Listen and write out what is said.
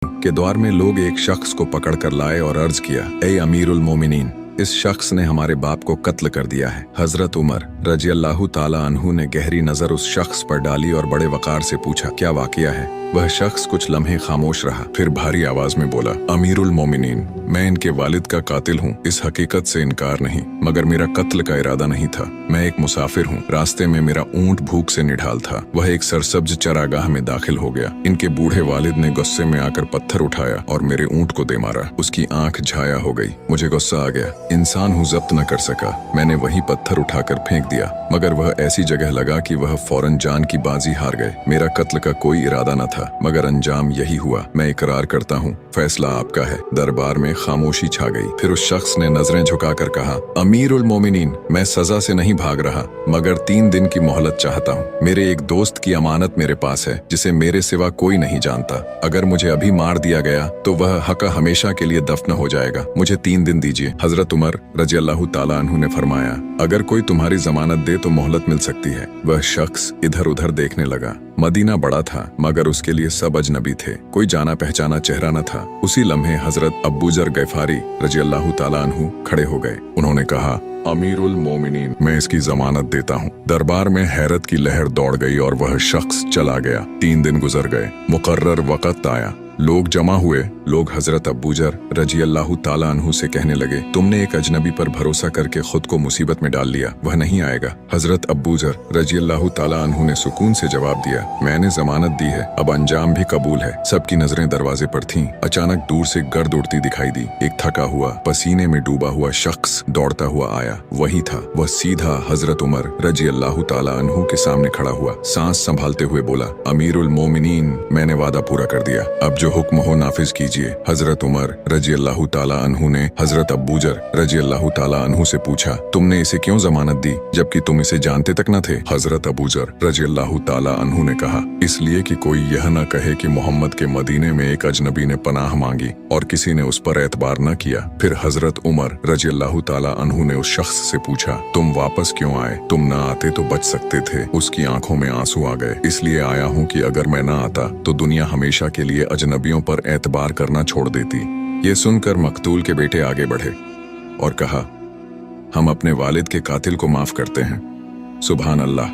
के द्वार में लोग एक शख्स को पकड़कर लाए और अर्ज किया, ए अमीरुल मोमिनीन, इस शख्स ने हमारे बाप को कत्ल कर दिया है। हजरत उमर रजी अल्लाह ताला अन्हु ने गहरी नजर उस शख्स पर डाली और बड़े वकार से पूछा, क्या वाकया है? वह शख्स कुछ लम्हे खामोश रहा, फिर भारी आवाज में बोला, अमीरुल मोमिनीन, मैं इनके वालिद का कातिल हूँ, इस हकीकत से इनकार नहीं, मगर मेरा कत्ल का इरादा नहीं था। मैं एक मुसाफिर हूँ, रास्ते में मेरा ऊंट भूख से निढाल था, वह एक सरसब्ज चरागाह में दाखिल हो गया। इनके बूढ़े वालिद ने गुस्से में आकर पत्थर उठाया और मेरे ऊंट को दे मारा। उसकी आंख झाया हो गई, मुझे गुस्सा आ गया, इंसान हूँ, जब्त न कर सका। मैंने वही पत्थर उठाकर फेंक दिया, मगर वह ऐसी जगह लगा कि वह फौरन जान की बाजी हार गए। मेरा कत्ल का कोई इरादा न था, मगर अंजाम यही हुआ। मैं इकरार करता हूँ, फैसला आपका है। दरबार में खामोशी छा गई। फिर उस शख्स ने नजरें झुकाकर कहा, अमीरुल मोमिनीन, मैं सजा से नहीं भाग रहा, मगर 3 दिन की मोहलत चाहता हूँ। मेरे एक दोस्त की अमानत मेरे पास है, जिसे मेरे सिवा कोई नहीं जानता। अगर मुझे अभी मार दिया गया तो वह हका हमेशा के लिए दफन हो जाएगा। मुझे 3 दिन दीजिए। हजरत उमर रजी अल्लाह ताला अन्हु ने फरमाया, अगर कोई तुम्हारी जमानत दे तो मोहलत मिल सकती है। वह शख्स इधर उधर देखने लगा। मदीना बड़ा था, मगर उसके लिए सब अजनबी थे, कोई जाना पहचाना चेहरा न था। उसी लम्हे हजरत अबूजर गैफारी रजी अल्लाह ताला अन्हु खड़े हो गए। उन्होंने कहा, अमीरुल मोमिनीन, मैं इसकी जमानत देता हूँ। दरबार में हैरत की लहर दौड़ गई और वह शख्स चला गया। 3 दिन गुजर गए। मुकर्रर वक्त आया, लोग जमा हुए। लोग हजरत अबूजर रजी अल्लाह ताला अन्हु से कहने लगे, तुमने एक अजनबी पर भरोसा करके खुद को मुसीबत में डाल लिया, वह नहीं आएगा। हजरत अबूजर रजी अल्लाह ताला अन्हु ने सुकून से जवाब दिया, मैंने जमानत दी है, अब अंजाम भी कबूल है। सबकी नजरें दरवाजे पर थीं। अचानक दूर से गर्द उड़ती दिखाई दी। एक थका हुआ, पसीने में डूबा हुआ शख्स दौड़ता हुआ आया। वही था, वह सीधा हजरत उमर रजी अल्लाह ताला अन्हु के सामने खड़ा हुआ। सांस संभालते हुए बोला, अमीरुल मोमिनीन, मैंने वादा पूरा कर दिया, अब जो हुक्म हो नाफिज कीजिए। हजरत उमर रजी अल्लाह ताला अन्हु ने हजरत अबूजर रजी अल्लाह ताला अन्हु से पूछा, तुमने इसे क्यों जमानत दी जबकि तुम इसे जानते तक न थे? हजरत अबूजर रजी अल्लाह ताला अन्हु ने कहा, इसलिए कि कोई यह न कहे कि मोहम्मद के मदीने में एक अजनबी ने पनाह मांगी और किसी ने उस पर एतबार न किया। फिर हजरत उमर रजी अल्लाह ताला अन्हु ने उस शख्स से पूछा, तुम वापस क्यों आए? तुम न आते तो बच सकते थे। उसकी आंखों में आंसू आ गए। इसलिए आया हूँ कि अगर मैं न आता तो दुनिया हमेशा के लिए अजनबियों पर एतबार करना छोड़ देती। ये सुनकर मकतूल के बेटे आगे बढ़े और कहा, हम अपने वालिद के कातिल को माफ करते हैं। सुभान अल्लाह।